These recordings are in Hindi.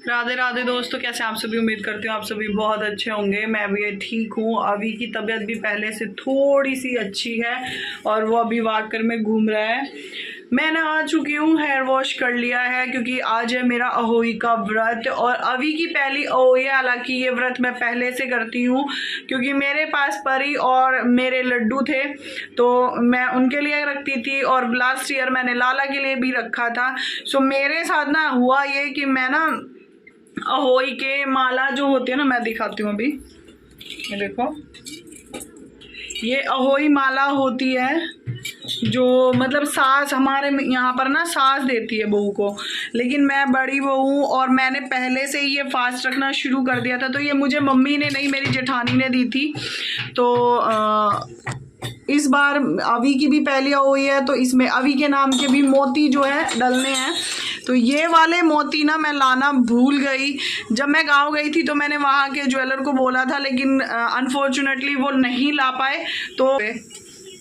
राधे राधे दोस्तों, कैसे आप सभी। उम्मीद करती हूँ आप सभी बहुत अच्छे होंगे। मैं भी ठीक हूँ। अभी की तबीयत भी पहले से थोड़ी सी अच्छी है और वो अभी वॉकर में घूम रहा है। मैं ना आ चुकी हूँ, हेयर वॉश कर लिया है क्योंकि आज है मेरा अहोई का व्रत और अभी की पहली अहोई है। हालांकि ये व्रत मैं पहले से करती हूँ क्योंकि मेरे पास परी और मेरे लड्डू थे तो मैं उनके लिए रखती थी और लास्ट ईयर मैंने लाला के लिए भी रखा था। सो मेरे साथ ना हुआ ये कि मैं ना अहोई के माला जो होती है ना, मैं दिखाती हूँ अभी। ये देखो, ये अहोई माला होती है जो मतलब सास हमारे यहाँ पर ना सास देती है बहू को, लेकिन मैं बड़ी बहू हूँ और मैंने पहले से ही ये फास्ट रखना शुरू कर दिया था। तो ये मुझे मम्मी ने नहीं, मेरी जेठानी ने दी थी। तो इस बार अवी की भी पहली हुई है तो इसमें अवी के नाम के भी मोती जो है डलने हैं। तो ये वाले मोती ना मैं लाना भूल गई। जब मैं गांव गई थी तो मैंने वहाँ के ज्वेलर को बोला था, लेकिन अनफॉर्चुनेटली वो नहीं ला पाए।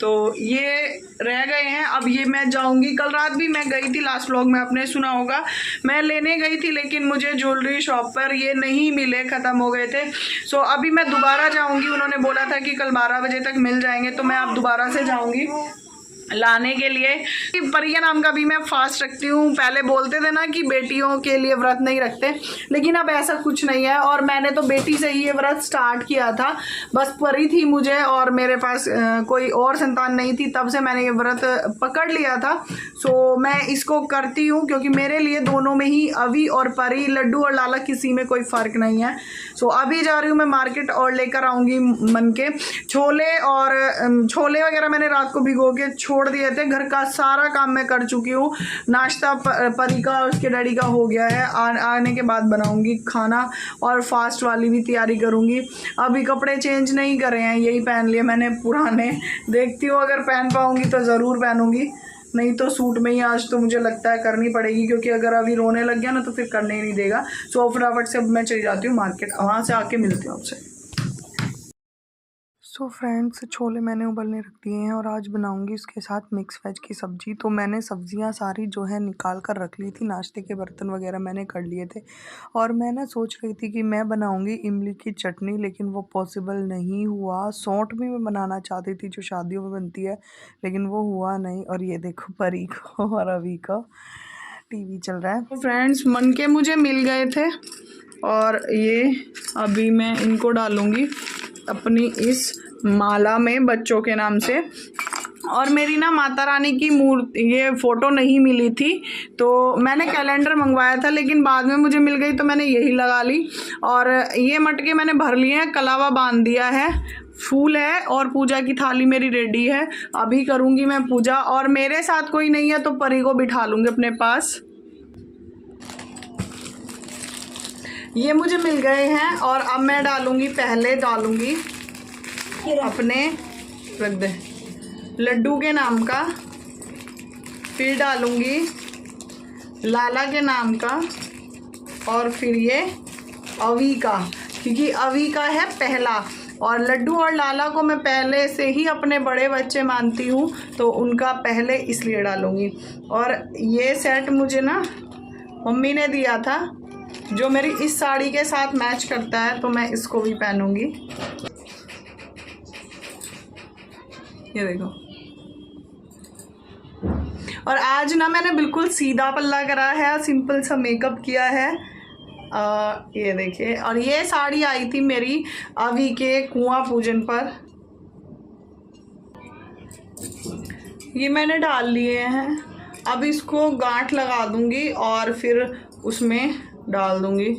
तो ये रह गए हैं। अब ये मैं जाऊंगी। कल रात भी मैं गई थी, लास्ट व्लॉग में आपने सुना होगा, मैं लेने गई थी लेकिन मुझे ज्वेलरी शॉप पर ये नहीं मिले, ख़त्म हो गए थे। सो अभी मैं दोबारा जाऊंगी। उन्होंने बोला था कि कल 12 बजे तक मिल जाएंगे, तो मैं अब दोबारा से जाऊंगी लाने के लिए। परिया नाम का भी मैं फास्ट रखती हूँ। पहले बोलते थे ना कि बेटियों के लिए व्रत नहीं रखते, लेकिन अब ऐसा कुछ नहीं है। और मैंने तो बेटी से ही ये व्रत स्टार्ट किया था। बस परी थी मुझे और मेरे पास कोई और संतान नहीं थी, तब से मैंने ये व्रत पकड़ लिया था। सो मैं इसको करती हूँ क्योंकि मेरे लिए दोनों में ही अवी और परी, लड्डू और लाला, किसी में कोई फ़र्क नहीं है। सो अभी जा रही हूँ मैं मार्केट और लेकर आऊँगी मन के छोले। और छोले वगैरह मैंने रात को भिगो के छोड़ दिए थे। घर का सारा काम मैं कर चुकी हूँ। नाश्ता परी का और उसके डैडी का हो गया है। आने के बाद बनाऊंगी खाना और फास्ट वाली भी तैयारी करूंगी। अभी कपड़े चेंज नहीं करे हैं, यही पहन लिए मैंने पुराने। देखती हूँ अगर पहन पाऊंगी तो ज़रूर पहनूंगी, नहीं तो सूट में ही आज तो मुझे लगता है करनी पड़ेगी, क्योंकि अगर अभी रोने लग गया ना तो फिर करने ही नहीं देगा। सो फटाफट से अब मैं चली जाती हूँ मार्केट, वहाँ से आके मिलती हूँ आपसे। सो फ्रेंड्स, छोले मैंने उबलने रख दिए हैं और आज बनाऊंगी इसके साथ मिक्स वेज की सब्ज़ी। तो मैंने सब्ज़ियां सारी जो है निकाल कर रख ली थी, नाश्ते के बर्तन वगैरह मैंने कर लिए थे। और मैं ना सोच रही थी कि मैं बनाऊंगी इमली की चटनी, लेकिन वो पॉसिबल नहीं हुआ। सौंठ भी मैं बनाना चाहती थी जो शादियों में बनती है, लेकिन वो हुआ नहीं। और ये देखो परी को और अभी का टीवी चल रहा है। तो फ्रेंड्स, मन के मुझे मिल गए थे और ये अभी मैं इनको डालूँगी अपनी इस माला में बच्चों के नाम से। और मेरी ना माता रानी की मूर्ति, ये फ़ोटो नहीं मिली थी तो मैंने कैलेंडर मंगवाया था, लेकिन बाद में मुझे मिल गई तो मैंने यही लगा ली। और ये मटके मैंने भर लिए हैं, कलावा बांध दिया है, फूल है और पूजा की थाली मेरी रेडी है। अभी करूँगी मैं पूजा। और मेरे साथ कोई नहीं है तो परी को बिठा लूँगी अपने पास। ये मुझे मिल गए हैं और अब मैं डालूँगी, पहले डालूँगी अपने, रख दे, लड्डू के नाम का, फिर डालूँगी लाला के नाम का, और फिर ये अवी का, क्योंकि अवी का है पहला। और लड्डू और लाला को मैं पहले से ही अपने बड़े बच्चे मानती हूँ तो उनका पहले इसलिए डालूँगी। और ये सेट मुझे ना मम्मी ने दिया था जो मेरी इस साड़ी के साथ मैच करता है, तो मैं इसको भी पहनूँगी। ये देखो। और आज ना मैंने बिल्कुल सीधा पल्ला करा है, सिंपल सा मेकअप किया है। ये देखिए। और ये साड़ी आई थी मेरी अवी के कुआं पूजन पर। ये मैंने डाल लिए हैं। अब इसको गांठ लगा दूंगी और फिर उसमें डाल दूंगी।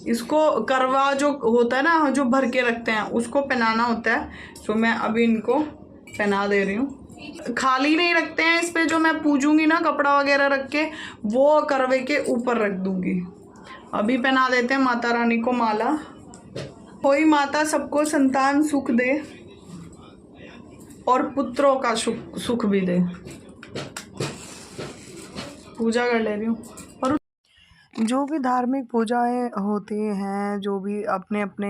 इसको करवा जो होता है ना, जो भर के रखते हैं, उसको पहनाना होता है। तो मैं अभी इनको पहना दे रही हूँ। खाली नहीं रखते हैं इस पे, जो मैं पूजूंगी ना कपड़ा वगैरह रख के, वो करवे के ऊपर रख दूंगी। अभी पहना देते हैं माता रानी को माला। कोई माता सबको संतान सुख दे और पुत्रों का सुख भी दे। पूजा कर ले रही हूँ। और जो भी धार्मिक पूजाएँ होती हैं, जो भी अपने अपने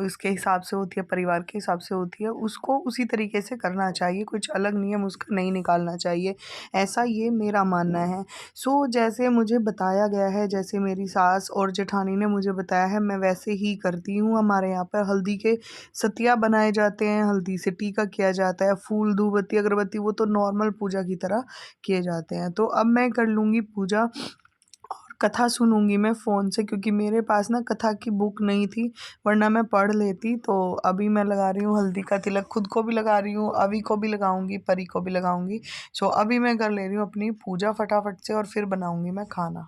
इसके हिसाब से होती है, परिवार के हिसाब से होती है, उसको उसी तरीके से करना चाहिए, कुछ अलग नियम उसका नहीं निकालना चाहिए, ऐसा ये मेरा मानना है। सो जैसे मुझे बताया गया है, जैसे मेरी सास और जेठानी ने मुझे बताया है, मैं वैसे ही करती हूँ। हमारे यहाँ पर हल्दी के सतिया बनाए जाते हैं, हल्दी से टीका किया जाता है, फूल, धूपबत्ती, अगरबत्ती वो तो नॉर्मल पूजा की तरह किए जाते हैं। तो अब मैं कर लूँगी पूजा और कथा सुनूँगी मैं फ़ोन से, क्योंकि मेरे पास ना कथा की बुक नहीं थी, वरना मैं पढ़ लेती। तो अभी मैं लगा रही हूँ हल्दी का तिलक, खुद को भी लगा रही हूँ, अवी को भी लगाऊँगी, परी को भी लगाऊँगी। सो अभी मैं कर ले रही हूँ अपनी पूजा फटाफट से और फिर बनाऊँगी मैं खाना।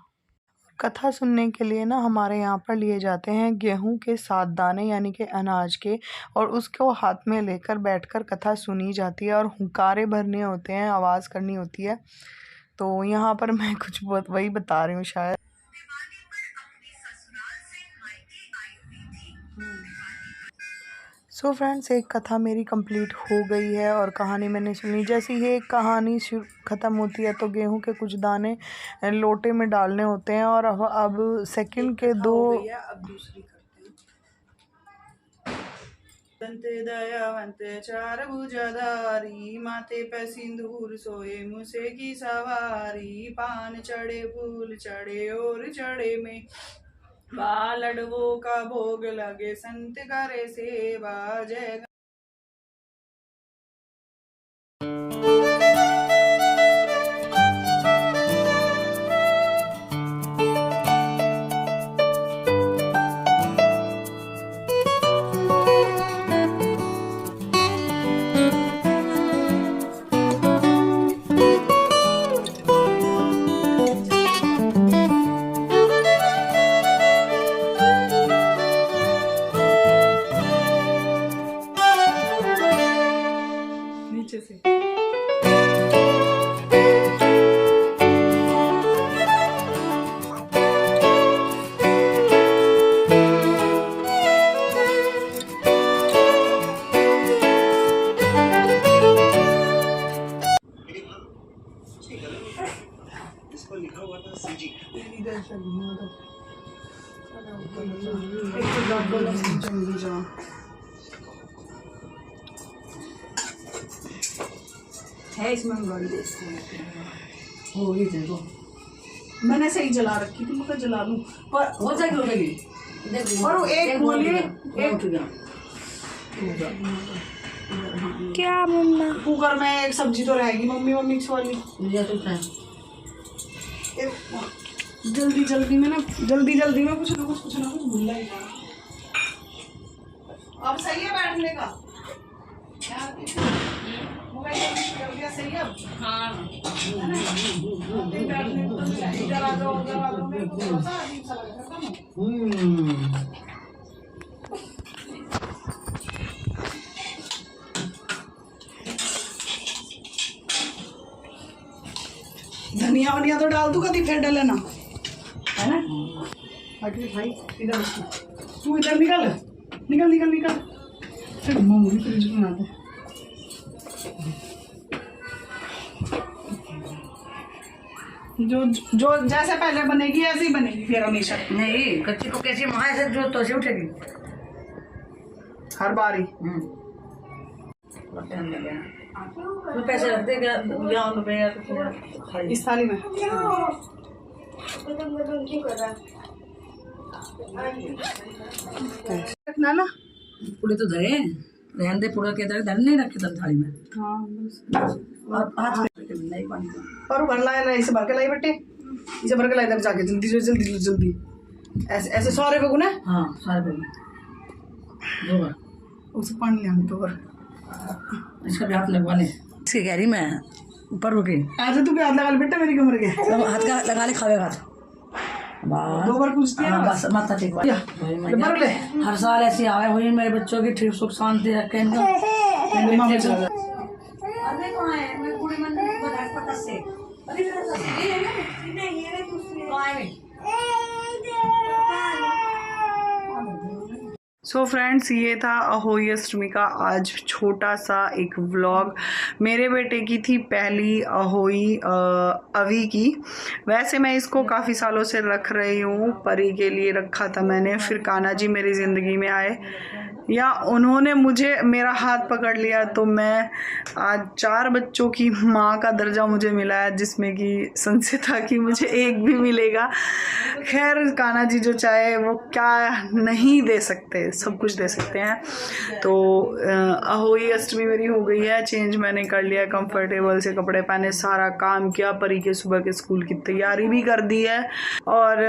कथा सुनने के लिए ना हमारे यहाँ पर लिए जाते हैं गेहूं के 7 दाने, यानी कि अनाज के, और उसको हाथ में लेकर बैठकर कथा सुनी जाती है और हुंकारे भरने होते हैं, आवाज़ करनी होती है। तो यहाँ पर मैं कुछ बहुत वही बता रही हूँ शायद। सो फ्रेंड्स, एक कथा मेरी कंप्लीट हो गई है और कहानी मैंने सुनी। जैसे ये कहानी ख़त्म होती है तो गेहूं के कुछ दाने लोटे में डालने होते हैं और अब सेकंड के 2 अब दूसरी करते हैं। दंते दयावंते चार भुजाधारी, माथे पे सिंदूर सोए मूसे की सवारी, पान चढ़े फूल चढ़े और चढ़े में लडवों का भोग लगे, संत करे सेवा जय। नीचे से इसको लिखा हुआ था सीजी। है इसमें हो ही देखो, मैंने सही जला रखी थी, मैं जला लूं पर हो जाएगी। और एक बोलिए क्या मम्मा कुकर में एक सब्जी तो रहेगी मम्मी मिक्स वाली। जल्दी में ना जल्दी में कुछ ना कुछ भूल ही जाना। अब सही है बैठने का, सही है। हाँ धनिया वनिया तो डाल दूँ, कभी फिर डाले ना, है ना। भाई इधर तू इधर निकल फिर मम्मी फ्रिज बना दे। जो जैसे पहले बनेगी ऐसे ही बनेगी फिर हमेशा। नहीं कच्ची को कैसी माँ से जो तो से उठेगी हर बारी। तो पैसे रख देगा इस थाली में। रखना ना पूरे तो धरे रहने दे, पूरा के धर नहीं रखे तब थाली में। हाँ और भर लाए इसे भर के लाई बेटे, इसे भर के लाई इधर जाके जल्दी ऐसे सारे को ना। हाँ सारे को दो बार उसे पानी ले दो बार, इसका भी हाथ लगवा ले। इसकी कह रही मैं ऊपर रुके ऐसे तू भी हाथ लगा ले बेटा मेरी कमर के, हाथ का लगा ले खावे हाथ 2 बार पूछती है बस माथा टेक भर ले। हर साल ऐसी आवे हुई मेरे बच्चों की ठीक सुख शांति रखे इनका। सो फ्रेंड्स, ये था अहोई अष्टमी का आज छोटा सा एक व्लॉग। मेरे बेटे की थी पहली अहोई अवी की। वैसे मैं इसको काफ़ी सालों से रख रही हूँ, परी के लिए रखा था मैंने। फिर कान्हा जी मेरी ज़िंदगी में आए, या उन्होंने मेरा हाथ पकड़ लिया, तो मैं आज 4 बच्चों की माँ का दर्जा मुझे मिला है, जिसमें कि संशय था कि मुझे एक भी मिलेगा। खैर, कान्हा जी जो चाहे वो क्या नहीं दे सकते, सब कुछ दे सकते हैं। तो अहोई अष्टमी मेरी हो गई है, चेंज मैंने कर लिया, कंफर्टेबल से कपड़े पहने, सारा काम किया, परी के सुबह के स्कूल की तैयारी भी कर दी है। और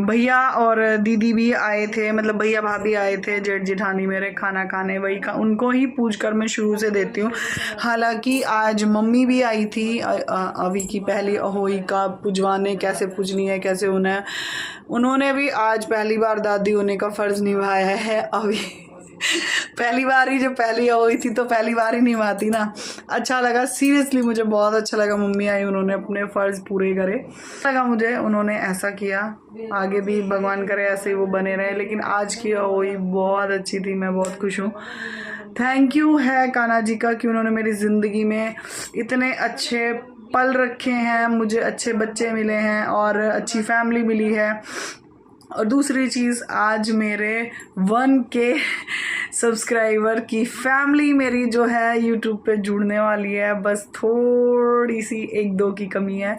भैया और दीदी भी आए थे, मतलब भैया भाभी आए थे, जेठ जेठानी मेरे खाना खाने, वही उनको ही पूज कर मैं शुरू से देती हूँ। हालांकि आज मम्मी भी आई थी अभी की पहली अहोई का पुजवाने, कैसे पूजनी है, कैसे होना है। उन्होंने भी आज पहली बार दादी होने का फर्ज निभाया है। अभी पहली बार ही, जो पहली हुई थी तो पहली बार ही निभाती ना। अच्छा लगा, सीरियसली मुझे बहुत अच्छा लगा। मम्मी आई, उन्होंने अपने फ़र्ज़ पूरे करे, लगा मुझे उन्होंने ऐसा किया। आगे भी भगवान करे ऐसे ही वो बने रहे। लेकिन आज की हुई बहुत अच्छी थी, मैं बहुत खुश हूँ। थैंक यू है कान्हा जी का कि उन्होंने मेरी ज़िंदगी में इतने अच्छे पल रखे हैं, मुझे अच्छे बच्चे मिले हैं और अच्छी फैमिली मिली है। और दूसरी चीज़, आज मेरे 1K सब्सक्राइबर की फैमिली मेरी जो है यूट्यूब पे जुड़ने वाली है। बस थोड़ी सी 1-2 की कमी है,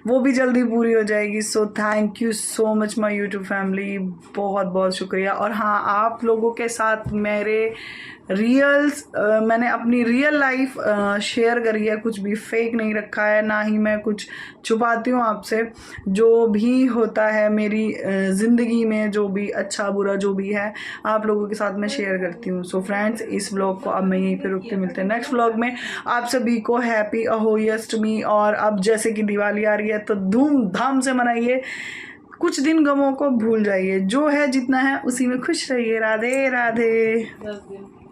वो भी जल्दी पूरी हो जाएगी। So thank you so much my YouTube family, बहुत बहुत शुक्रिया। और हाँ, आप लोगों के साथ मेरे मैंने अपनी रियल लाइफ शेयर करी है, कुछ भी फेक नहीं रखा है, ना ही मैं कुछ छुपाती हूँ आपसे। जो भी होता है मेरी ज़िंदगी में, जो भी अच्छा बुरा जो भी है, आप लोगों के साथ मैं शेयर करती हूँ। सो फ्रेंड्स, इस व्लॉग को अब मैं यहीं पे रुकते, मिलते हैं नेक्स्ट व्लॉग में। आप सभी को हैप्पी अहोई अष्टमी। और अब जैसे कि दिवाली आ रही है तो धूमधाम से मनाइए, कुछ दिन गमों को भूल जाइए, जो है जितना है उसी में खुश रहिए। राधे राधे।